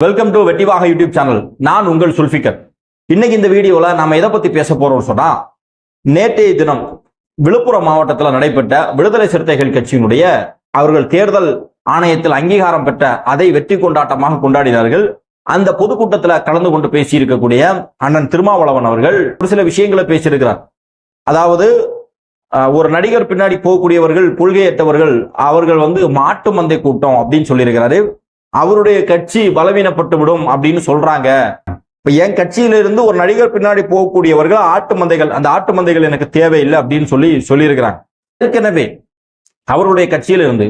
Welcome to வெட்டிவாக YouTube channel. நான் உங்கள் சுல்ஃபிகர். இன்னைக்கு இந்த வீடியோல நாம எதை பத்தி பேச போறோம்னு சொன்னா, நேற்றைய தினம் விழுப்புரம் மாவட்டத்தில் நடைபெற்ற விடுதலை சிறுத்தைகள் கட்சியினுடைய அவர்கள் தேர்தல் ஆணையத்தில் அங்கீகாரம் பெற்ற அதை வெற்றி கொண்டாட்டமாக கொண்டாடினார்கள். அந்த பொதுக்கூட்டத்தில் கலந்து கொண்டு பேசியிருக்கக்கூடிய அண்ணன் திருமாவளவன் அவர்கள் ஒரு சில விஷயங்களை பேசியிருக்கிறார். அதாவது ஒரு நடிகர் பின்னாடி போகக்கூடியவர்கள், கொள்கையற்றவர்கள், அவர்கள் மாட்டு மந்தை கூட்டம் அப்படின்னு சொல்லியிருக்கிறாரு. அவருடைய கட்சி பலவீனப்பட்டு விடும் அப்படின்னு சொல்றாங்க. இப்ப என் கட்சியிலிருந்து ஒரு நடிகர் பின்னாடி போகக்கூடியவர்கள் ஆட்டு மந்தைகள், அந்த ஆட்டு மந்தைகள் எனக்கு தேவையில்லை அப்படின்னு சொல்லியிருக்கிறாங்க. ஏற்கனவே அவருடைய கட்சியிலிருந்து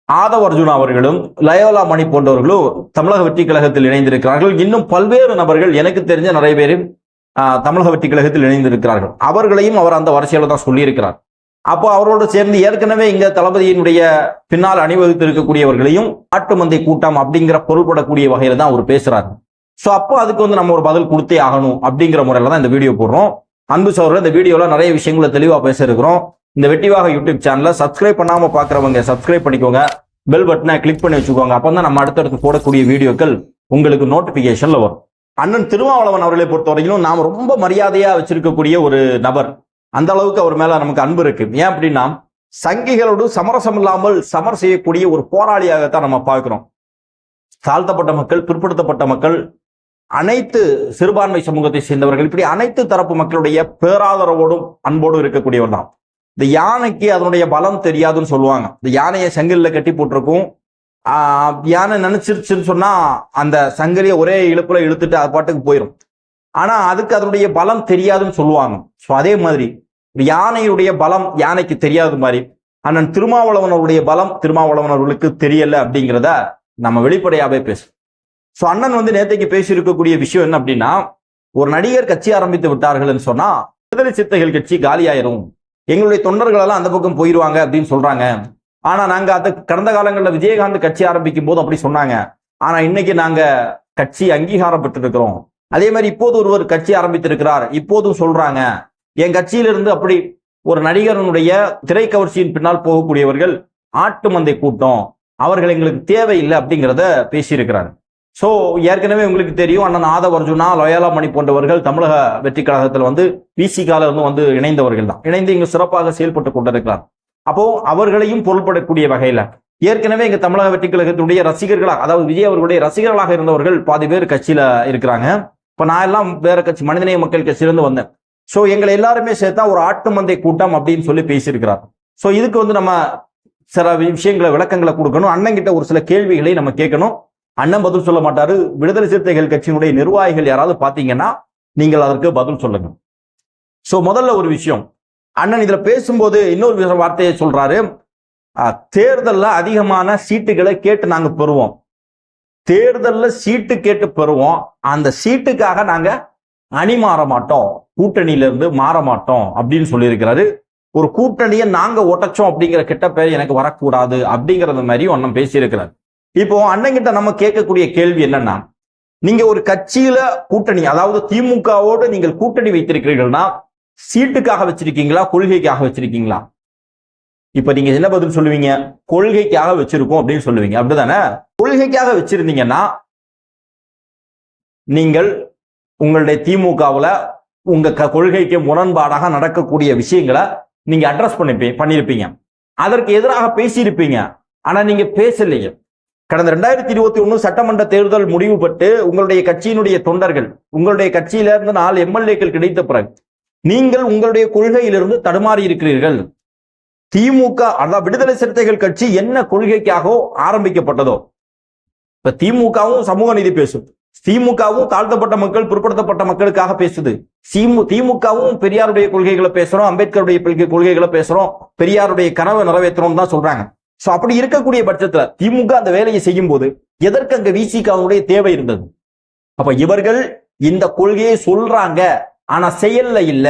ஆதவ அர்ஜுனா அவர்களும் லயோலா மணி போன்றவர்களும் தமிழக வெற்றி கழகத்தில் இணைந்திருக்கிறார்கள். இன்னும் பல்வேறு நபர்கள், எனக்கு தெரிஞ்ச நிறைய பேர் தமிழக வெற்றி கழகத்தில் இணைந்திருக்கிறார்கள். அவர்களையும் அவர் அந்த வரிசையில தான் சொல்லியிருக்கிறார். அப்போ அவரோடு சேர்ந்து ஏற்கனவே இங்க தளபதியினுடைய பின்னால் அணிவகுத்து இருக்கக்கூடியவர்களையும் ஆட்டு மந்தை கூட்டம் அப்படிங்கிற பொருள்படக்கூடிய வகையில தான் அவர் பேசுறாரு. ஸோ அப்போ அதுக்கு நம்ம ஒரு பதில் கொடுத்தே ஆகணும் அப்படிங்கிற முறையில தான் இந்த வீடியோ போடுறோம். அன்பு சகோதரர், இந்த வீடியோல நிறைய விஷயங்களை தெளிவா பேச இருக்கிறோம். இந்த வெட்டிவாக யூடியூப் சேனலை சப்ஸ்கிரைப் பண்ணாம பாக்குறவங்க சப்ஸ்கிரைப் பண்ணிக்கோங்க, பெல் பட்டனை கிளிக் பண்ணி வச்சுக்கோங்க. அப்பதான் நம்ம அடுத்தடுத்து போடக்கூடிய வீடியோக்கள் உங்களுக்கு நோட்டிபிகேஷன்ல வரும். அண்ணன் திருமாவளவன் அவர்களை பொறுத்தவரையிலும் நாம் ரொம்ப மரியாதையா வச்சிருக்கக்கூடிய ஒரு நபர். அந்த அளவுக்கு அவர் மேல நமக்கு அன்பு இருக்கு. ஏன் அப்படின்னா, சங்கிகளோடு சமரசம் இல்லாமல் சமர் செய்யக்கூடிய ஒரு போராளியாகத்தான் நம்ம பார்க்கிறோம். தாழ்த்தப்பட்ட மக்கள், பிற்படுத்தப்பட்ட மக்கள், அனைத்து சிறுபான்மை சமூகத்தை சேர்ந்தவர்கள், இப்படி அனைத்து தரப்பு மக்களுடைய பேராதரவோடும் அன்போடும் இருக்கக்கூடியவர் தான். இந்த யானைக்கு அதனுடைய பலம் தெரியாதுன்னு சொல்லுவாங்க. இந்த யானையை சங்கிலில் கட்டி போட்டிருக்கும். யானை நினைச்சிருச்சுன்னு சொன்னா அந்த சங்கிலியை ஒரே இழுப்புல இழுத்துட்டு அது பாட்டுக்கு போயிடும். ஆனா அதுக்கு அதனுடைய பலம் தெரியாதுன்னு சொல்லுவாங்க. ஸோ அதே மாதிரி யானையுடைய பலம் யானைக்கு தெரியாத மாதிரி அண்ணன் திருமாவளவனுடைய பலம் திருமாவளவன் அவர்களுக்கு தெரியல அப்படிங்கிறத நம்ம வெளிப்படையாவே பேசும். ஸோ அண்ணன் நேற்றைக்கு பேசியிருக்கக்கூடிய விஷயம் என்ன அப்படின்னா, ஒரு நடிகர் கட்சி ஆரம்பித்து விட்டார்கள்னு சொன்னா விடுதலை சிறுத்தைகள் கட்சி காலியாயிரும், எங்களுடைய தொண்டர்கள் எல்லாம் அந்த பக்கம் போயிடுவாங்க அப்படின்னு சொல்றாங்க. ஆனா நாங்க அது கடந்த காலங்களில் விஜயகாந்த் கட்சி ஆரம்பிக்கும் போது அப்படி சொன்னாங்க. ஆனா இன்னைக்கு நாங்க கட்சி அங்கீகாரம் பெற்று இருக்கிறோம். அதே மாதிரி இப்போது ஒருவர் கட்சி ஆரம்பித்திருக்கிறார், இப்போதும் சொல்றாங்க என் கட்சியிலிருந்து அப்படி ஒரு நடிகரனுடைய திரைக்கவர்ச்சியின் பின்னால் போகக்கூடியவர்கள் ஆட்டு மந்தை கூட்டம், அவர்கள் எங்களுக்கு தேவையில்லை அப்படிங்கிறத பேசியிருக்கிறார். ஸோ ஏற்கனவே உங்களுக்கு தெரியும், அண்ணன் ஆதவ அர்ஜுனா, லயோலா மணி போன்றவர்கள் தமிழக வெற்றி கழகத்தில் விசிகால இருந்து இணைந்தவர்கள் தான், இணைந்து இங்கு சிறப்பாக செயல்பட்டு கொண்டிருக்கிறார். அப்போ அவர்களையும் பொருள்படக்கூடிய வகையில ஏற்கனவே இங்க தமிழக வெற்றி கழகத்தினுடைய ரசிகர்களாக, அதாவது விஜய் அவர்களுடைய ரசிகர்களாக இருந்தவர்கள் பாதி பேர் கட்சியில இருக்கிறாங்க. இப்ப நான் எல்லாம் வேற கட்சி, மனிதநேய மக்கள் கட்சியிலிருந்து வந்தேன். ஸோ எங்களை எல்லாருமே சேர்த்தா ஒரு ஆட்டு மந்தை கூட்டம் அப்படின்னு சொல்லி பேசியிருக்கிறார். ஸோ இதுக்கு நம்ம சில விஷயங்களை, விளக்கங்களை கொடுக்கணும். அண்ணன் கிட்ட ஒரு சில கேள்விகளை நம்ம கேட்கணும். அண்ணன் பதில் சொல்ல மாட்டாரு. விடுதலை சிறுத்தைகள் கட்சியினுடைய நிர்வாகிகள் யாராவது பாத்தீங்கன்னா நீங்கள் அதற்கு பதில் சொல்லுங்க. ஸோ முதல்ல ஒரு விஷயம், அண்ணன் இதுல பேசும்போது இன்னொரு வார்த்தையை சொல்றாரு, தேர்தல்ல அதிகமான சீட்டுகளை கேட்டு நாங்க பெறுவோம், தேர்தல்ல சீட்டு கேட்டு பெறுவோம், அந்த சீட்டுக்காக நாங்க அணி மாற மாட்டோம், கூட்டணியில இருந்து மாற மாட்டோம் அப்படின்னு சொல்லியிருக்கிறாரு. ஒரு கூட்டணியை நாங்க ஒட்டச்சோம் அப்படிங்கிற கெட்ட பேர் எனக்கு வரக்கூடாது அப்படிங்கறது மாதிரி அண்ணன் பேசியிருக்கிறார். இப்போ அண்ணன் கிட்ட நம்ம கேட்கக்கூடிய கேள்வி என்னன்னா, நீங்க ஒரு கட்சியில கூட்டணி, அதாவது திமுகவோடு நீங்கள் கூட்டணி வைத்திருக்கிறீர்கள்னா சீட்டுக்காக வச்சிருக்கீங்களா, கொள்கைக்காக வச்சிருக்கீங்களா? இப்ப நீங்க என்ன பதில் சொல்லுவீங்க? கொள்கைக்காக வச்சிருக்கோம் அப்படின்னு சொல்லுவீங்க, அப்படிதானே? கொள்கைக்காக வச்சிருந்தீங்கன்னா நீங்கள் உங்களுடைய திமுகவுல உங்க கொள்கைக்கு முரண்பாடாக நடக்கக்கூடிய விஷயங்களை நீங்க அட்ரஸ் பண்ணிருப்பீங்க, அதற்கு எதிராக பேசியிருப்பீங்க. ஆனா நீங்க பேசலையே. கடந்த 2021 சட்டமன்ற தேர்தல் முடிவு பெற்று உங்களுடைய கட்சியினுடைய தொண்டர்கள், உங்களுடைய கட்சியில இருந்து 4 எம்எல்ஏக்கள் கிடைத்த பிறகு நீங்கள் உங்களுடைய கொள்கையிலிருந்து தடுமாறி இருக்கிறீர்கள். திமுக, அதாவது விடுதலை சிறுத்தைகள் கட்சி என்ன கொள்கைக்காக ஆரம்பிக்கப்பட்டதோ, இப்ப திமுகவும் சமூக நீதி பேசும், திமுகவும் தாழ்த்தப்பட்ட மக்கள், பிற்படுத்தப்பட்ட மக்களுக்காக பேசுது, திமுகவும் பெரியாருடைய கொள்கைகளை பேசுறோம், அம்பேத்கருடைய கொள்கைகளை பேசுறோம், பெரியாருடைய கனவை நிறைவேற்றணும் தான் சொல்றாங்க. சோ அப்படி இருக்கக்கூடிய பட்சத்துல திமுக அந்த வேலையை செய்யும் போது எதற்கு அங்க விசிகாவுடைய தேவை இருந்தது? அப்ப இவர்கள் இந்த கொள்கையை சொல்றாங்க, ஆனா செயல்ல இல்ல.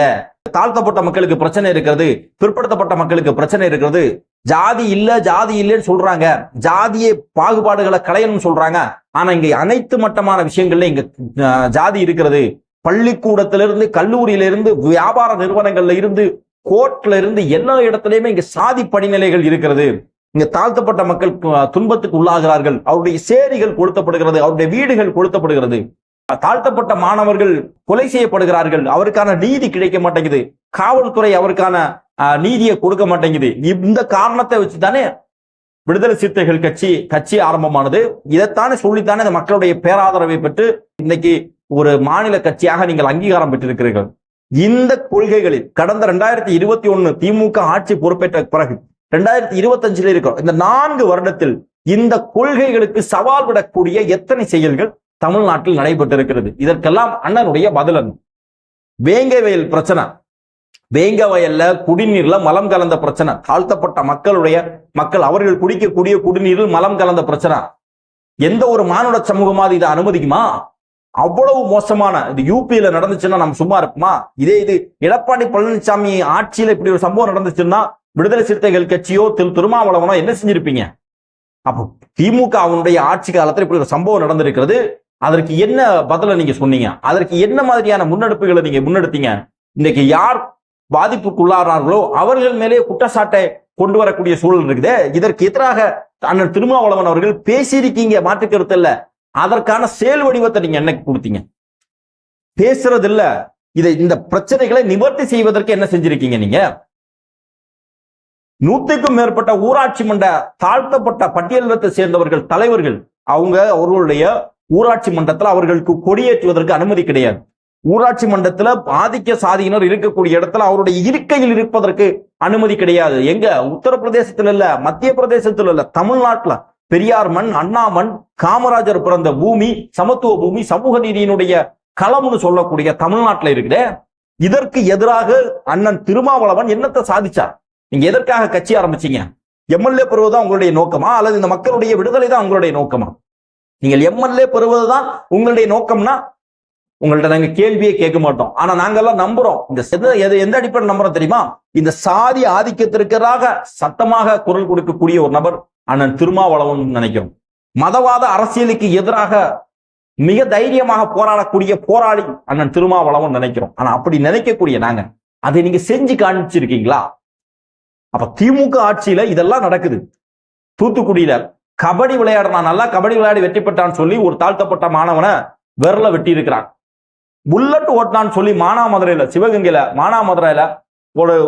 தாழ்த்தப்பட்ட மக்களுக்கு பிரச்சனை இருக்கிறது, பிற்படுத்தப்பட்ட மக்களுக்கு பிரச்சனை இருக்கிறது, ஜாதி இல்ல ஜாதி இல்லைன்னு சொல்றாங்க, ஜாதியை பாகுபாடுகளை களையணும்னு சொல்றாங்க. ஆனா இங்க அனைத்து மட்டமான விஷயங்கள்ல இங்க ஜாதி இருக்கிறது. பள்ளிக்கூடத்திலிருந்து, கல்லூரியிலிருந்து, வியாபார நிறுவனங்கள்ல இருந்து, கோர்ட்ல இருந்து எல்லா இடத்துலயுமே இங்க சாதி படிநிலைகள் இருக்கிறது. இங்க தாழ்த்தப்பட்ட மக்கள் துன்பத்துக்கு உள்ளாகிறார்கள், அவருடைய சேரிகள் கொளுத்தப்படுகிறது, அவருடைய வீடுகள் கொளுத்தப்படுகிறது, தாழ்த்தப்பட்ட மாணவர்கள் கொலை செய்யப்படுகிறார்கள், அவருக்கான நீதி கிடைக்க மாட்டேங்குது, காவல்துறை அவருக்கான நீதியை கொடுக்க மாட்டேங்குது. இந்த காரணத்தை வச்சுதானே விடுதலை சிறுத்தைகள் கட்சி ஆரம்பமானது. இதைத்தானே சொல்லித்தானே இந்த மக்களுடைய பேராதரவை பெற்று இன்னைக்கு ஒரு மாநில கட்சியாக நீங்கள் அங்கீகாரம் பெற்றிருக்கிறீர்கள். இந்த கொள்கைகளில் கடந்த 2021 திமுக ஆட்சி பொறுப்பேற்ற பிறகு 2025 இருக்கிறோம். இந்த 4 வருடத்தில் இந்த கொள்கைகளுக்கு சவால் விடக்கூடிய எத்தனை செயல்கள் தமிழ்நாட்டில் நடைபெற்றிருக்கிறது? இதற்கெல்லாம் அண்ணனுடைய பதில். வேங்கை வயல் பிரச்சனை, வேங்க வயல்ல குடிநீர்ல மலம் கலந்த பிரச்சனை, தாழ்த்தப்பட்ட மக்கள் அவர்கள் குடிக்கக்கூடிய குடிநீரில் மலம் கலந்த பிரச்சனை. எந்த ஒரு மானுட சமூகமாவது இதை அனுமதிக்குமா? அவ்வளவு மோசமான இது யூபியில நடந்துச்சுன்னா நம்ம சும்மா இருப்போமா? இது எடப்பாடி பழனிசாமி ஆட்சியில இப்படி ஒரு சம்பவம் நடந்துச்சுன்னா விடுதலை சிறுத்தைகள் கட்சியோ திருமாவளவனோ என்ன செஞ்சிருப்பீங்க? அப்போ திமுக அவனுடைய ஆட்சி காலத்தில் இப்படி ஒரு சம்பவம் நடந்திருக்கிறது. அதற்கு என்ன பதில நீங்க சொன்னீங்க? அதற்கு என்ன மாதிரியான முன்னெடுப்புகளை நீங்க முன்னெடுத்தீங்க? இன்னைக்கு யார் பாதிப்புக்குள்ளானார்களோ அவர்கள் மேலே குற்றச்சாட்டை கொண்டு வரக்கூடிய சூழல் இருக்குது. இதற்கு எதிராக அண்ணன் திருமாவளவன் அவர்கள் பேசியிருக்கீங்க, மாற்று கருத்து இல்ல. அதற்கான செயல் வடிவத்தை நீங்க என்ன கொடுத்தீங்க? பேசுறது இல்ல. இந்த பிரச்சனைகளை நிவர்த்தி செய்வதற்கு என்ன செஞ்சிருக்கீங்க? நீங்க 100க்கும் மேற்பட்ட ஊராட்சி மன்ற தாழ்த்தப்பட்ட பட்டியலத்தை சேர்ந்தவர்கள் தலைவர்கள் அவர்களுடைய ஊராட்சி மன்றத்தில் அவர்களுக்கு கொடியேற்றுவதற்கு அனுமதி கிடையாது. ஊராட்சி மன்றத்தில் ஆதிக்க சாதியினர் இருக்கக்கூடிய இடத்துல அவருடைய இருக்கையில் இருப்பதற்கு அனுமதி கிடையாது. எங்க? உத்தரப்பிரதேசத்தில் இல்ல, மத்திய பிரதேசத்தில் இல்ல, தமிழ்நாட்டுல பெரியார் மண், அண்ணா மண், காமராஜர் பிறந்த பூமி, சமத்துவ பூமி, சமூக நீதியினுடைய களம்னு சொல்லக்கூடிய தமிழ்நாட்டில் இருக்குது. இதற்கு எதிராக அண்ணன் திருமாவளவன் என்னத்தை சாதிச்சார்? நீங்க எதற்காக கட்சி ஆரம்பிச்சீங்க? எம்எல்ஏ பெறுவதுதான் உங்களுடைய நோக்கமா அல்லது இந்த மக்களுடைய விடுதலை தான் உங்களுடைய நோக்கமா? நீங்கள் எம்எல்ஏ பெறுவதுதான் உங்களுடைய நோக்கம்னா உங்கள்ட்ட நாங்க கேள்வியே கேட்க மாட்டோம். ஆனா நாங்கெல்லாம் நம்புறோம். எந்த அடிப்படையில் நம்புறோம் தெரியுமா? இந்த சாதி ஆதிக்கத்திற்காக சத்தமாக குரல் கொடுக்கக்கூடிய ஒரு நபர் அண்ணன் திருமாவளவன் நினைக்கிறோம். மதவாத அரசியலுக்கு எதிராக மிக தைரியமாக போராடக்கூடிய போராளி அண்ணன் திருமாவளவன் நினைக்கிறோம். ஆனா அப்படி நினைக்கக்கூடிய நாங்க அதை நீங்க செஞ்சு காமிச்சிருக்கீங்களா? அப்ப திமுக ஆட்சியில இதெல்லாம் நடக்குது. தூத்துக்குடியில கபடி விளையாடுறான், நல்லா கபடி விளையாடி வெற்றி பெற்றான்னு சொல்லி ஒரு தாழ்த்தப்பட்ட மாணவனை விரல வெட்டி இருக்கிறான். புல்லட் ஓட்டான்னு சொல்லி மானாமதுரையில, சிவகங்கையில மானாமதுரையில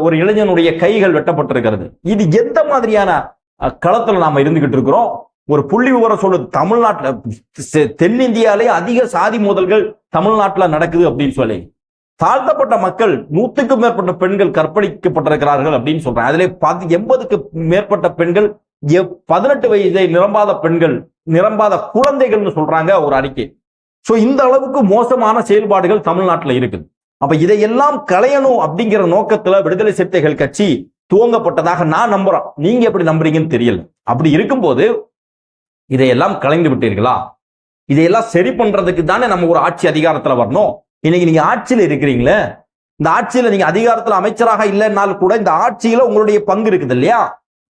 ஒரு இளைஞனுடைய கைகள் வெட்டப்பட்டிருக்கிறது. இது எந்த மாதிரியான களத்துல நாம இருந்துகிட்டு இருக்கிறோம்? ஒரு புள்ளி விவரம் சொல்லுது, தமிழ்நாட்டில் தென்னிந்தியாலே அதிக சாதி மோதல்கள் தமிழ்நாட்டில் நடக்குது அப்படின்னு சொல்லி. தாழ்த்தப்பட்ட மக்கள் 100க்கும் மேற்பட்ட பெண்கள் கற்பழிக்கப்பட்டிருக்கிறார்கள் அப்படின்னு சொல்றாங்க. அதிலே 80க்கு மேற்பட்ட பெண்கள் 18 வயதை நிரம்பாத பெண்கள், நிரம்பாத குழந்தைகள்னு சொல்றாங்க ஒரு அறிக்கை. சோ இந்த அளவுக்கு மோசமான செயல்பாடுகள் தமிழ்நாட்டில் இருக்குது. அப்ப இதையெல்லாம் களையணும் அப்படிங்கிற நோக்கத்துல விடுதலை சிறுத்தைகள் கட்சி துவங்கப்பட்டதாக நான் நம்புறேன். நீங்க எப்படி நம்புறீங்கன்னு தெரியல. அப்படி இருக்கும்போது இதையெல்லாம் கலைந்து விட்டீர்களா? இதையெல்லாம் சரி பண்றதுக்கு தானே நம்ம ஒரு ஆட்சி அதிகாரத்துல வரணும். இன்னைக்கு நீங்க ஆட்சியில இருக்கிறீங்களே, இந்த ஆட்சியில நீங்க அதிகாரத்துல அமைச்சராக இல்லைன்னாலும் கூட இந்த ஆட்சியில உங்களுடைய பங்கு இருக்குது இல்லையா?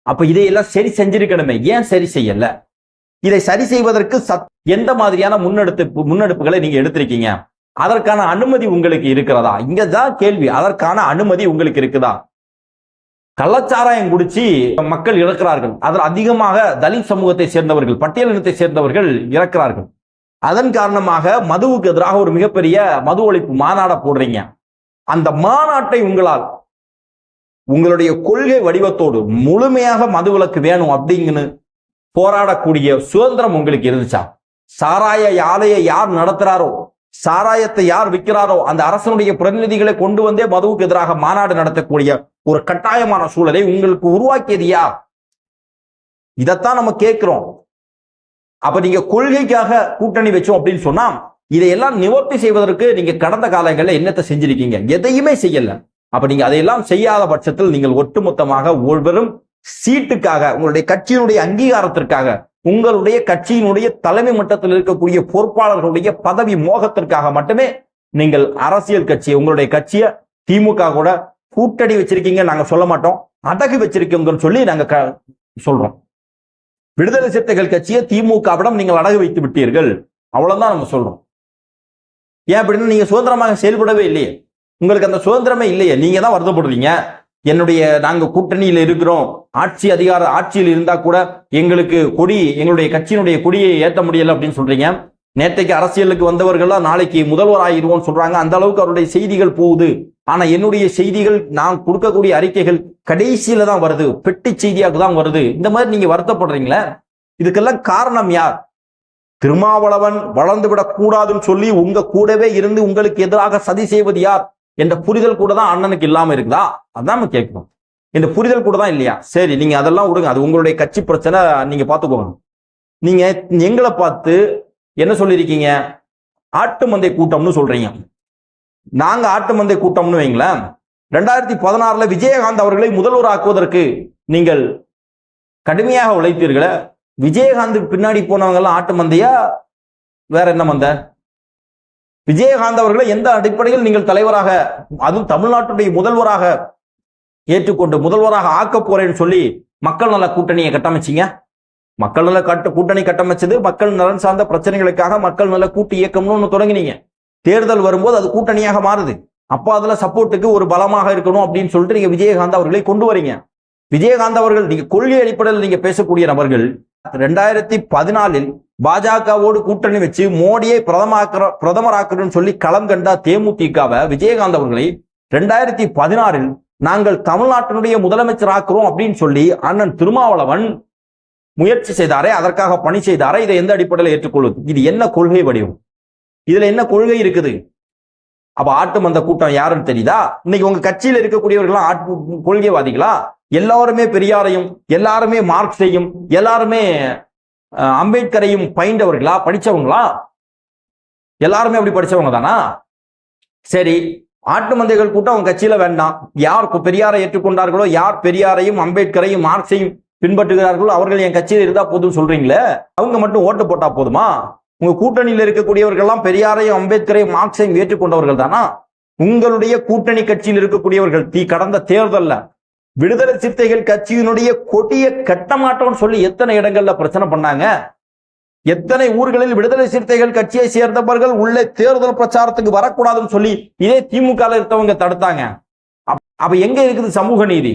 அப்ப இதையெல்லாம் சரி செஞ்சிருக்கணுமே, ஏன் சரி செய்யல? இதை சரி செய்வதற்கு எந்த மாதிரியான முன்னெடுப்புகளை நீங்க எடுத்திருக்கீங்க? அதற்கான அனுமதி உங்களுக்கு இருக்கிறதா? இங்கதான் கேள்வி. அதற்கான அனுமதி உங்களுக்கு இருக்குதா? கள்ளச்சாராயம் குடிச்சு மக்கள் இறக்கிறார்கள். அதில் அதிகமாக தலித் சமூகத்தை சேர்ந்தவர்கள், பட்டியலினத்தை சேர்ந்தவர்கள் இறக்கிறார்கள். அதன் காரணமாக மதுவுக்கு எதிராக ஒரு மிகப்பெரிய மது ஒழிப்பு மாநாட போடுறீங்க. அந்த மாநாட்டை உங்களுடைய கொள்கை வடிவத்தோடு முழுமையாக மதுவிலக்கு வேணும் அப்படிங்கன்னு போராடக்கூடிய சுதந்திரம் உங்களுக்கு இருந்துச்சா? சாராய ஆலையை யார் நடத்துறாரோ, சாராயத்தை யார் விற்கிறாரோ அந்த அரசனுடைய பிரதிநிதிகளை கொண்டு வந்தே மதுவுக்கு எதிராக மாநாடு நடத்தக்கூடிய ஒரு கட்டாயமான சூழலை உங்களுக்கு உருவாக்கியது யார்? இதைத்தான் நம்ம கேட்கிறோம். அப்ப நீங்க கொள்கைக்காக கூட்டணி வச்சோம் அப்படின்னு சொன்னா இதையெல்லாம் நிவர்த்தி செய்வதற்கு நீங்க கடந்த காலங்களில் என்னத்தை செஞ்சிருக்கீங்க? எதையுமே செய்யல. அப்ப நீங்க அதையெல்லாம் செய்யாத பட்சத்தில் நீங்கள் ஒட்டுமொத்தமாக வெறும் சீட்டுக்காக, உங்களுடைய கட்சியினுடைய அங்கீகாரத்திற்காக, உங்களுடைய கட்சியினுடைய தலைமை மட்டத்தில் இருக்கக்கூடிய பொறுப்பாளர்களுடைய பதவி மோகத்திற்காக மட்டுமே நீங்கள் அரசியல் கட்சியை, உங்களுடைய கட்சியை திமுக கூட கூட்டணி வச்சிருக்கீங்க நாங்க சொல்ல மாட்டோம், அடகு வச்சிருக்கீங்கன்னு சொல்லி நாங்க சொல்றோம். விடுதலை சிறுத்தைகள் கட்சியை திமுகவிடம் நீங்கள் அடகு வைத்து விட்டீர்கள், அவ்வளவுதான் நம்ம சொல்றோம். ஏன் அப்படின்னா நீங்க சுதந்திரமாக செயல்படவே இல்லையே, உங்களுக்கு அந்த சுதந்திரமே இல்லையே, நீங்க தான் வருத்தப்படுறீங்க. நாங்க கூட்டணியில் இருக்கிறோம், ஆட்சியில் இருந்தா கூட எங்களுடைய கட்சியினுடைய கொடியை ஏற்ற முடியல அப்படின்னு சொல்றீங்க. நேற்றைக்கு அரசியலுக்கு வந்தவர்கள்லாம் நாளைக்கு முதல்வர் ஆகிடுவோம் சொல்றாங்க. அந்த அளவுக்கு அவருடைய செய்திகள் போகுது. ஆனா என்னுடைய செய்திகள், நான் கொடுக்கக்கூடிய அறிக்கைகள் கடைசியில தான் வருது, பெட்டி செய்தியாக தான் வருது. இந்த மாதிரி நீங்க வருத்தப்படுறீங்களே, இதுக்கெல்லாம் காரணம் யார்? திருமாவளவன் வளர்ந்து விடக் கூடாதுன்னு சொல்லி உங்க கூடவே இருந்து உங்களுக்கு எதிராக சதி செய்வது யார் என்ற புரிதல் கூட தான் அண்ணனுக்கு இல்லாம இருக்குதா? அதான் கேட்கணும். இந்த புரிதல் கூட தான் இல்லையா? சரி, நீங்க அதெல்லாம் விடுங்க, அது உங்களுடைய கட்சி பிரச்சனை, நீங்க பாத்துக்கோங்க. நீங்க எங்களை பார்த்து என்ன சொல்லிருக்கீங்க? ஆட்டு மந்தை கூட்டம்னு சொல்றீங்க. நாங்க ஆட்டு மந்தை கூட்டம்னு வைங்களேன். 2016 விஜயகாந்த் அவர்களை முதல்வர் ஆக்குவதற்கு நீங்கள் கடுமையாக உழைத்தீர்களே. விஜயகாந்துக்கு பின்னாடி போனவங்க எல்லாம் ஆட்டு மந்தையா, வேற என்ன மந்த? விஜயகாந்த் அவர்களை எந்த அடிப்படையில் நீங்கள் தலைவராக, அதுவும் தமிழ்நாட்டுடைய முதல்வராக ஏற்றுக்கொண்டு முதல்வராக ஆக்க போறேன்னு சொல்லி மக்கள் நல கூட்டணியை கட்டமைச்சிங்க? மக்கள் நல கூட்டணி கட்டமைச்சது மக்கள் நலன் சார்ந்த பிரச்சனைகளுக்காக மக்கள் நல கூட்டு இயக்கம்னு ஒன்று தொடங்கினீங்க. தேர்தல் வரும்போது அது கூட்டணியாக மாறுது. அப்ப அதுல சப்போர்ட்டுக்கு ஒரு பலமாக இருக்கணும் அப்படின்னு சொல்லிட்டு நீங்க விஜயகாந்த் அவர்களை கொண்டு வரீங்க. விஜயகாந்த் அவர்கள், நீங்க கொள்கை அடிப்படையில் நீங்க பேசக்கூடிய நபர்கள், 2014 பாஜகவோடு கூட்டணி வச்சு மோடியை பிரதமராக்கணும்னு சொல்லி களம் கண்டா தேமுதிகவை, விஜயகாந்த் அவர்களை 2016 நாங்கள் தமிழ்நாட்டினுடைய முதலமைச்சர் ஆக்குறோம் அப்படின்னு சொல்லி அண்ணன் திருமாவளவன் முயற்சி செய்தாரே, அதற்காக பணி செய்தாரே. இதை எந்த அடிப்படையில் ஏற்றுக்கொள்வது? இது என்ன கொள்கை வடிவம்? இதுல என்ன கொள்கை இருக்குது? அப்ப ஆட்டு மந்த கூட்டம் யாருன்னு தெரியுதா? இன்னைக்கு உங்க கட்சியில் இருக்கக்கூடியவர்களாம் கொள்கைவாதிகளா? எல்லாருமே பெரியாரையும், எல்லாருமே மார்க்ஸையும், எல்லாருமே அம்பேத்கரையும் பயின்றவர்களா, படிச்சவங்களா? எல்லாருமே அப்படி படிச்சவங்க தானா? சரி, ஆட்டு மந்தைகள் கூட்டம் உங்க கட்சியில வேண்டாம். யார் பெரியாரை ஏற்றுக்கொண்டார்களோ, யார் பெரியாரையும் அம்பேத்கரையும் மார்க்ஸையும் பின்பற்றுகிறார்களோ அவர்கள் என் கட்சியில் இருந்தா போதும் சொல்றீங்களே, அவங்க மட்டும் ஓட்டு போட்டா போதுமா? உங்க கூட்டணியில் இருக்கக்கூடியவர்கள் எல்லாம் பெரியாரையும் அம்பேத்கரையும் மார்க்ஸையும் ஏற்றுக்கொண்டவர்கள் தானா? உங்களுடைய கூட்டணி கட்சியில் இருக்கக்கூடியவர்கள் கடந்த தேர்தல்ல விடுதலை சிறுத்தைகள் கட்சியினுடைய கொடிய கட்ட மாட்டோம்னு சொல்லி எத்தனை இடங்கள்ல பிரச்சனை பண்ணாங்க? எத்தனை ஊர்களில் விடுதலை சிறுத்தைகள் கட்சியை சேர்ந்தவர்கள் உள்ளே தேர்தல் பிரச்சாரத்துக்கு வரக்கூடாதுன்னு சொல்லி இதே திமுக இருந்தவங்க தடுத்தாங்க. அப்ப எங்க இருக்குது சமூக நீதி?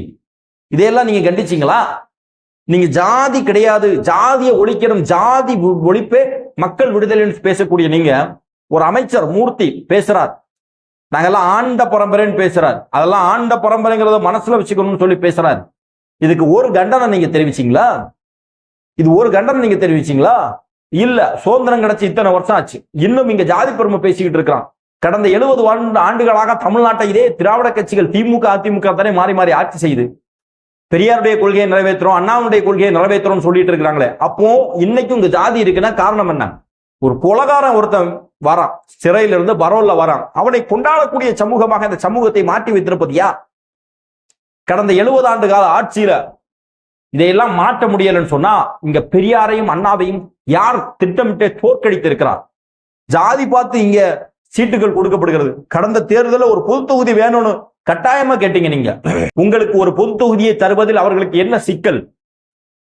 இதையெல்லாம் நீங்க கண்டிச்சீங்களா? நீங்க ஜாதி கிடையாது, ஜாதியை ஒழிக்கணும், ஜாதி ஒழிப்பே மக்கள் விடுதலைன்னு பேசக்கூடிய நீங்க, ஒரு அமைச்சர் மூர்த்தி பேசுறார், நாங்கெல்லாம் ஆண்ட பரம்பரைன்னு பேசுறார். அதெல்லாம் ஆண்ட பரம்பரைங்கிறத மனசுல வச்சுக்கணும்னு சொல்லி பேசுறாரு. இதுக்கு ஒரு கண்டனம் நீங்க தெரிவிச்சீங்களா? இது ஒரு கண்டனம் நீங்க தெரிவிச்சீங்களா? இல்ல. சுதந்திரம் கிடைச்சி இத்தனை வருஷம் ஆச்சு, இன்னும் இங்க ஜாதி பெருமை பேசிக்கிட்டு இருக்கிறான். கடந்த 70 ஆண்டுகளாக தமிழ்நாட்டை இதே திராவிட கட்சிகள் திமுக அதிமுக தானே மாறி மாறி ஆட்சி செய்யுது. பெரியாருடைய கொள்கையை நிறைவேற்றுறோம், அண்ணாவுடைய கொள்கையை நிறைவேற்றுறோம் சொல்லிட்டு இருக்கிறாங்களே. அப்போ இன்னைக்கும் இங்க ஜாதி இருக்குன்னா காரணம் என்ன? ஒரு கொலகாரன் ஒருத்தன் வரான், சிறையிலிருந்து பரோல்ல வரான், அவனை கொண்டாடக்கூடிய சமூகமாக இந்த சமூகத்தை மாற்றி வைத்திருப்பது யார்? கடந்த 70 ஆண்டு கால ஆட்சியில இதையெல்லாம் மாற்ற முடியலன்னு சொன்னா இங்க பெரியாரையும் அண்ணாவையும் யார் திட்டமிட்டு தோற்கடித்து இருக்கிறார்? ஜாதி பார்த்து இங்க சீட்டுகள் கொடுக்கப்படுகிறது. கடந்த தேர்தலில் ஒரு பொது தொகுதி வேணும்னு கட்டாயமா கேட்டீங்க நீங்க. உங்களுக்கு ஒரு பொது தொகுதியை தருவதில் அவர்களுக்கு என்ன சிக்கல்?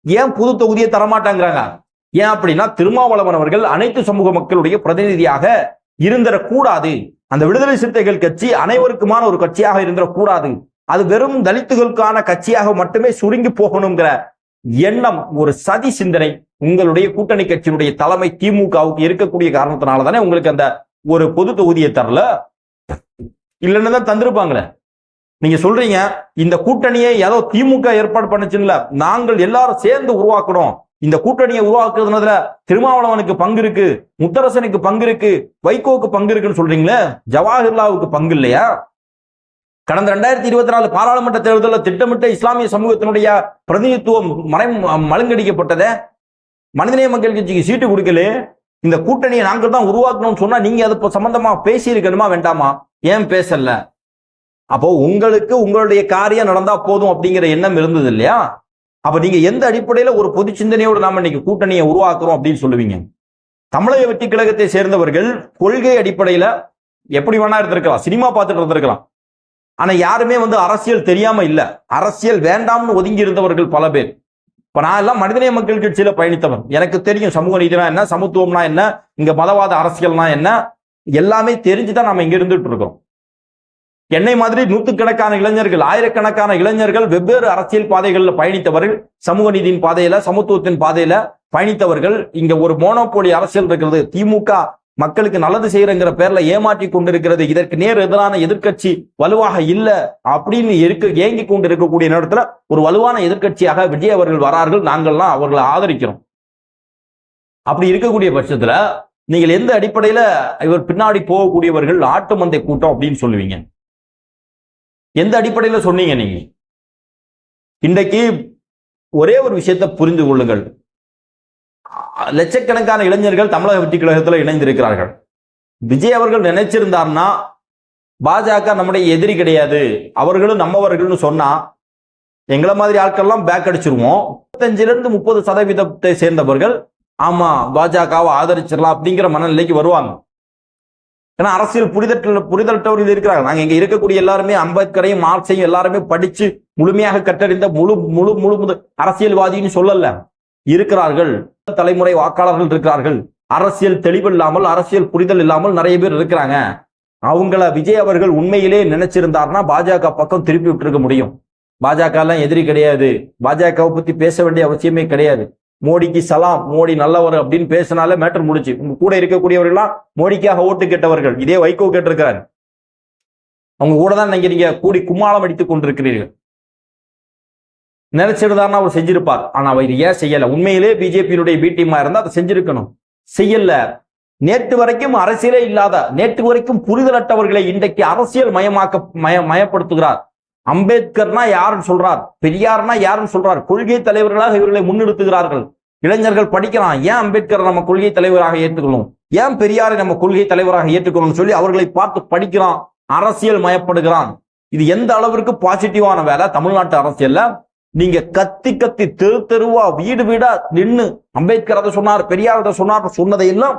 ஏன் பொது தொகுதியை தரமாட்டாங்கிறாங்க? ஏன் அப்படின்னா, திருமாவளவன் அவர்கள் அனைத்து சமூக மக்களுடைய பிரதிநிதியாக இருந்திடக்கூடாது. அந்த விடுதலை சிறுத்தைகள் கட்சி அனைவருக்குமான ஒரு கட்சியாக இருந்திடக்கூடாது. அது வெறும் தலித்துகளுக்கான கட்சியாக மட்டுமே சுருங்கி போகணுங்கிற எண்ணம், ஒரு சதி சிந்தனை உங்களுடைய கூட்டணி கட்சியினுடைய தலைமை திமுகவுக்கு இருக்கக்கூடிய காரணத்தினால தானே உங்களுக்கு அந்த ஒரு பொது தொகுதியை தரல. இல்லைன்னு தான் தந்திருப்பாங்களே. நீங்க சொல்றீங்க இந்த கூட்டணியை ஏதோ திமுக ஏற்பாடு பண்ணுச்சுல்ல, நாங்கள் எல்லாரும் சேர்ந்து உருவாக்கணும், இந்த கூட்டணியை உருவாக்குறதுல திருமாவளவனுக்கு பங்கு இருக்கு, முத்தரசனுக்கு பங்கு இருக்கு, வைகோவுக்கு பங்கு இருக்குன்னு சொல்றீங்களே, ஜவாஹர்லாவுக்கு பங்கு இல்லையா? கடந்த 2024 பாராளுமன்ற தேர்தலில் திட்டமிட்ட இஸ்லாமிய சமூகத்தினுடைய பிரதிநிதித்துவம் மழுங்கடிக்கப்பட்டதே. மனிதநேய மக்கள் கட்சிக்கு சீட்டு கொடுக்கல, இந்த கூட்டணியை நாங்கள் தான் உருவாக்கணும்னு சொன்னா நீங்க அது சம்பந்தமா பேசி இருக்கணுமா வேண்டாமா? ஏன் பேசல? அப்போ உங்களுக்கு உங்களுடைய காரியம் நடந்தா போதும் அப்படிங்கிற எண்ணம் இருந்தது இல்லையா? அப்ப நீங்க எந்த அடிப்படையில ஒரு பொது சிந்தனையோடு நாம இன்னைக்கு கூட்டணியை உருவாக்குறோம் அப்படின்னு சொல்லுவீங்க? தமிழக வெற்றி கழகத்தை சேர்ந்தவர்கள் கொள்கை அடிப்படையில எப்படி வேணா இருந்திருக்கலாம், சினிமா பார்த்துட்டு இருந்திருக்கலாம். ஆனா யாருமே அரசியல் தெரியாம இல்ல, அரசியல் வேண்டாம்னு ஒதுங்கி இருந்தவர்கள் பல பேர். இப்ப நான் எல்லாம் மனிதநேய மக்கள் கட்சியில பயணித்தவன், எனக்கு தெரியும் சமூக நீதினா என்ன, சமத்துவம்னா என்ன, இங்க மதவாத அரசியல்னா என்ன, எல்லாமே தெரிஞ்சுதான் நாம இங்க இருந்துட்டு இருக்கோம். என்னை மாதிரி நூற்றுக்கணக்கான இளைஞர்கள், ஆயிரக்கணக்கான இளைஞர்கள் வெவ்வேறு அரசியல் பாதைகளில் பயணித்தவர்கள், சமூக நீதியின் பாதையில, சமத்துவத்தின் பாதையில பயணித்தவர்கள். இங்க ஒரு மோனோபோலி அரசியல் இருக்கிறது. திமுக மக்களுக்கு நல்லது செய்யறங்கிற பேர்ல ஏமாற்றி கொண்டிருக்கிறது. இதற்கு நேர் எதிரான எதிர்க்கட்சி வலுவாக இல்ல அப்படின்னு ஏங்கி கொண்டு இருக்கக்கூடிய நேரத்துல ஒரு வலுவான எதிர்க்கட்சியாக விஜய் அவர்கள் வரார்கள். நாங்கள்லாம் அவர்களை ஆதரிக்கிறோம். அப்படி இருக்கக்கூடிய பட்சத்துல நீங்கள் எந்த அடிப்படையில இவர் பின்னாடி போகக்கூடியவர்கள் ஆட்டு மந்தை கூட்டம் அப்படின்னு சொல்லுவீங்க? எந்த அடிப்படையில சொன்னீங்க நீங்க? இன்றைக்கு ஒரே ஒரு விஷயத்தை புரிந்து கொள்ளுங்கள். லட்சக்கணக்கான இளைஞர்கள் தமிழக வெற்றி கழகத்தில் இணைந்திருக்கிறார்கள். விஜய் அவர்கள் நினைச்சிருந்தார்னா பாஜக நம்முடைய எதிரி கிடையாது, அவர்களும் நம்மவர்கள்னு சொன்னா எங்களை மாதிரி ஆட்கள்லாம் பேக் அடிச்சிருவோம். 25% சேர்ந்தவர்கள் ஆமா பாஜகவை ஆதரிச்சிடலாம் அப்படிங்கிற மனநிலைக்கு வருவாங்க. ஏன்னா அரசியல் புரிதலற்றவர்கள் இருக்கிறார்கள். நாங்க இங்க இருக்கக்கூடிய எல்லாருமே அம்பேத்கரையும் மார்க்சையும் எல்லாருமே படிச்சு முழுமையாக கற்றறிந்த முழு அரசியல்வாதின்னு சொல்லல இருக்கிறார்கள். தலைமுறை வாக்காளர்கள் இருக்கிறார்கள். அரசியல் தெளிவு இல்லாமல், அரசியல் புரிதல் இல்லாமல் நிறைய பேர் இருக்கிறாங்க. அவங்கள விஜய் அவர்கள் உண்மையிலே நினைச்சிருந்தார்னா பாஜக பக்கம் திருப்பி விட்டுருக்க முடியும். பாஜக எல்லாம் எதிரி கிடையாது, பாஜகவை பத்தி பேச வேண்டிய அவசியமே கிடையாது, மோடிக்கு சலாம், மோடி நல்லவர் அப்படின்னு பேசினாலே மேட்டர் முடிச்சு. உங்க கூட இருக்கக்கூடியவர்கள்லாம் மோடிக்காக ஓட்டு கேட்டவர்கள். இதே வைகோ கேட்டிருக்கிறார். அவங்க கூட தான் நீங்க கூடி கும்மாளம் அடித்துக் கொண்டிருக்கிறீர்கள். நினைச்சிருந்தாருன்னா அவர் செஞ்சிருப்பார். ஆனா அவர் ஏன் செய்யல? உண்மையிலே பிஜேபியினுடைய பி டீமா இருந்தா அதை செஞ்சிருக்கணும். செய்யல. நேற்று வரைக்கும் அரசியலே இல்லாத, நேற்று வரைக்கும் புரிதலற்றவர்களை இன்றைக்கு அரசியல் மயப்படுத்துகிறார். அம்பேத்கர்னா யாருன்னு சொல்றார், பெரியார்னா யாருன்னு சொல்றார், கொள்கை தலைவர்களாக இவர்களை முன்னிறுத்துகிறார்கள். இளைஞர்கள் படிக்கிறான், ஏன் அம்பேத்கர் நம்ம கொள்கை தலைவராக ஏற்றுக்கணும், ஏன் பெரியாரை நம்ம கொள்கை தலைவராக ஏற்றுக்கணும்னு சொல்லி அவர்களை பார்த்து படிக்கிறான், அரசியல் மயப்படுகிறான். இது எந்த அளவிற்கு பாசிட்டிவான வேலை தமிழ்நாட்டு அரசியல்ல? நீங்க கத்தி கத்தி தெரு தெருவா வீடு வீடா நின்று அம்பேத்கர் அதை சொன்னார், பெரியார் அதை சொன்னார் சொன்னதையெல்லாம்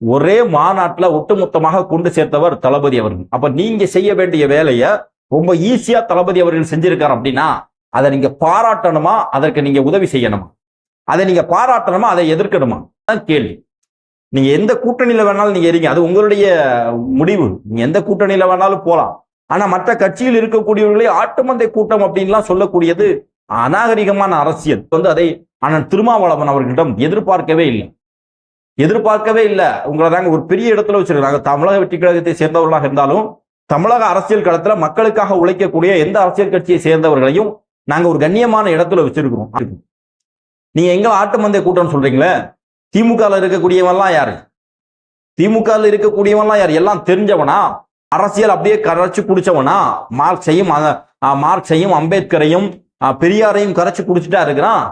ஒரே மாநாட்டில் ஒட்டுமொத்தமாக கொண்டு சேர்த்தவர் தளபதி அவர்கள். அப்ப நீங்க செய்ய வேண்டிய வேலையை ரொம்ப ஈஸியா தளபதி அவர்கள் செஞ்சிருக்காரு. அப்படின்னா அதை நீங்க பாராட்டணுமா, அதற்கு நீங்க உதவி செய்யணுமா? அதை நீங்க பாராட்டணுமா, அதை எதிர்க்கணுமா? கேள்வி. நீங்க எந்த கூட்டணியில வேணாலும் நீங்க இருங்க, அது உங்களுடைய முடிவு. நீங்க எந்த கூட்டணியில வேணாலும் போலாம். ஆனா மற்ற கட்சியில் இருக்கக்கூடியவர்களே ஆட்டுமந்தை கூட்டம் அப்படின்லாம் சொல்லக்கூடியது அநாகரிகமான அரசியல். அதை அண்ணன் திருமாவளவன் அவர்களிடம் எதிர்பார்க்கவே இல்லை. உங்களை நாங்க ஒரு பெரிய இடத்துல வச்சிருக்காங்க. தமிழக வெற்றி கழகத்தை சேர்ந்தவர்களாக இருந்தாலும் தமிழக அரசியல் களத்துல மக்களுக்காக உழைக்கக்கூடிய எந்த அரசியல் கட்சியை சேர்ந்தவர்களையும் நாங்க ஒரு கண்ணியமான இடத்துல வச்சிருக்கிறோம். நீங்க எங்க ஆட்டு மந்தை கூட்டம் சொல்றீங்களே? திமுக இருக்கக்கூடியவன்லாம் யாரு? திமுக இருக்கக்கூடியவன்லாம் யாரு? எல்லாம் தெரிஞ்சவனா? அரசியல் அப்படியே கரைச்சு குடிச்சவனா? மார்க்சையும் அம்பேத்கரையும் பெரியாரையும் கரைச்சு குடிச்சுட்டா இருக்கிறான்.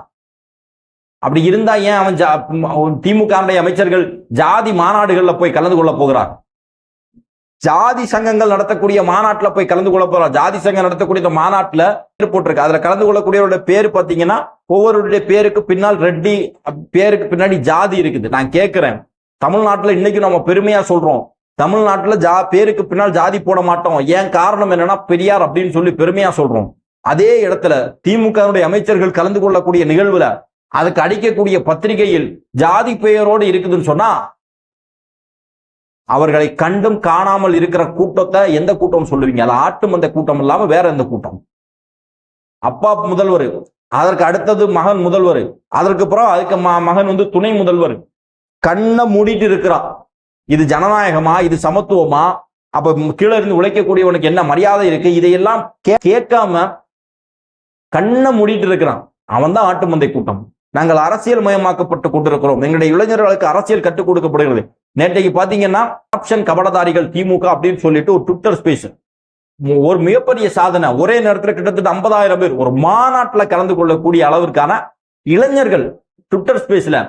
அப்படி இருந்தா ஏன் அவன் திமுக அமைச்சர்கள் ஜாதி மாநாடுகள்ல போய் கலந்து கொள்ள போகிறார்? ஜாதி சங்கங்கள் நடத்தக்கூடிய மாநாட்டுல போய் கலந்து கொள்ள போறார். ஜாதி சங்கம் நடத்தக்கூடிய மாநாட்டுல போட்டிருக்கு. அதுல கலந்து கொள்ளக்கூடியவருடைய பேரு பாத்தீங்கன்னா ஒவ்வொருடைய பேருக்கு பின்னால் ரெட்டி, பேருக்கு பின்னாடி ஜாதி இருக்குது. நான் கேட்கிறேன், தமிழ்நாட்டுல இன்னைக்கு நம்ம பெருமையா சொல்றோம், தமிழ்நாட்டுல பேருக்கு பின்னால் ஜாதி போட மாட்டோம். ஏன் காரணம் என்னன்னா பெரியார் அப்படின்னு சொல்லி பெருமையா சொல்றோம். அதே இடத்துல திமுக அமைச்சர்கள் கலந்து கொள்ளக்கூடிய நிகழ்வுல அதுக்கு அடிக்கக்கூடிய பத்திரிகையில் ஜாதி பெயரோடு இருக்குதுன்னு சொன்னா அவர்களை கண்டும் காணாமல் இருக்கிற கூட்டத்தை எந்த கூட்டம் சொல்லுவீங்க? அது ஆட்டு மந்த கூட்டம் இல்லாம வேற எந்த கூட்டம்? அப்பா முதல்வர், அதற்கு அடுத்தது மகன் முதல்வர், அதற்கு அப்புறம் அதுக்கு மகன் துணை முதல்வர். கண்ணை மூடிட்டு இருக்கிறான். இது ஜனநாயகமா? இது சமத்துவமா? அப்ப கீழே இருந்து உழைக்கக்கூடியவனுக்கு என்ன மரியாதை இருக்கு? இதையெல்லாம் கேட்காம கண்ணை மூடிட்டு இருக்கிறான். அவன் தான் ஆட்டு மந்தை கூட்டம். நாங்கள் அரசியல் மயமாக்கப்பட்டு கொண்டிருக்கிறோம். எங்களுடைய இளைஞர்களுக்கு அரசியல் கற்றுக் கொடுக்கப்படுகிறது. நேற்றைக்கு பாத்தீங்கன்னா ஆப்ஷன் கபடதாரிகள் திமுக அப்படின்னு சொல்லிட்டு ஒரு ட்விட்டர் ஸ்பேஸ், ஒரு மிகப்பெரிய சாதனை. ஒரே நேரத்தில் கிட்டத்தட்ட 50,000 பேர் ஒரு மாநாட்டில் கலந்து கொள்ளக்கூடிய அளவிற்கான இளைஞர்கள் ட்விட்டர் ஸ்பேஸ்ல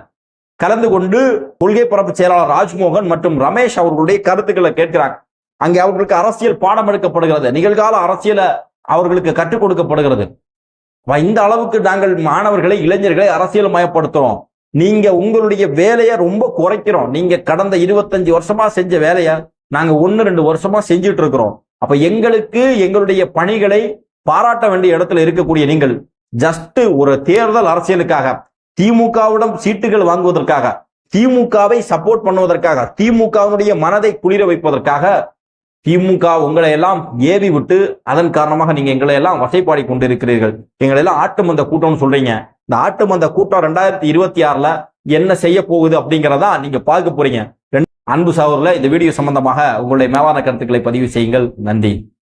கலந்து கொண்டு கொள்கை பரப்பு செயலாளர் ராஜ்மோகன் மற்றும் ரமேஷ் அவர்களுடைய கருத்துக்களை கேட்கிறாங்க. அங்கே அவர்களுக்கு அரசியல் பாடம் எடுக்கப்படுகிறது. நிகழ்கால அரசியலை அவர்களுக்கு கற்றுக் கொடுக்கப்படுகிறது. இந்த அளவுக்கு நாங்கள் மாணவர்களை, இளைஞர்களை அரசியல் மயப்படுத்துறோம். நீங்க உங்களுடைய வேலையை ரொம்ப குறைக்கிறோம். நீங்க கடந்த 25 வருஷமா செஞ்ச வேலையை நாங்க 1-2 வருஷமா செஞ்சுட்டு இருக்கிறோம். அப்ப எங்களுக்கு எங்களுடைய பணிகளை பாராட்ட வேண்டிய இடத்துல இருக்கக்கூடிய நீங்கள் ஜஸ்ட் ஒரு தேர்தல் அரசியலுக்காக, திமுகவிடம் சீட்டுகள் வாங்குவதற்காக, திமுகவை சப்போர்ட் பண்ணுவதற்காக, திமுகவுடைய மனதை குளிர வைப்பதற்காக திமுக உங்களை எல்லாம் ஏவி விட்டு அதன் காரணமாக நீங்க எங்களை எல்லாம் வசைப்பாடி கொண்டிருக்கிறீர்கள். எங்களை எல்லாம் ஆட்டு மந்த கூட்டம்னு சொல்றீங்க. இந்த ஆட்டு மந்த கூட்டம் 2026ல என்ன செய்ய போகுது அப்படிங்கிறதா நீங்க பார்க்க போறீங்க. அன்பு சகோதரர்களே, இந்த வீடியோ சம்பந்தமாக உங்களுடைய மேலான கருத்துக்களை பதிவு செய்யுங்கள். நன்றி.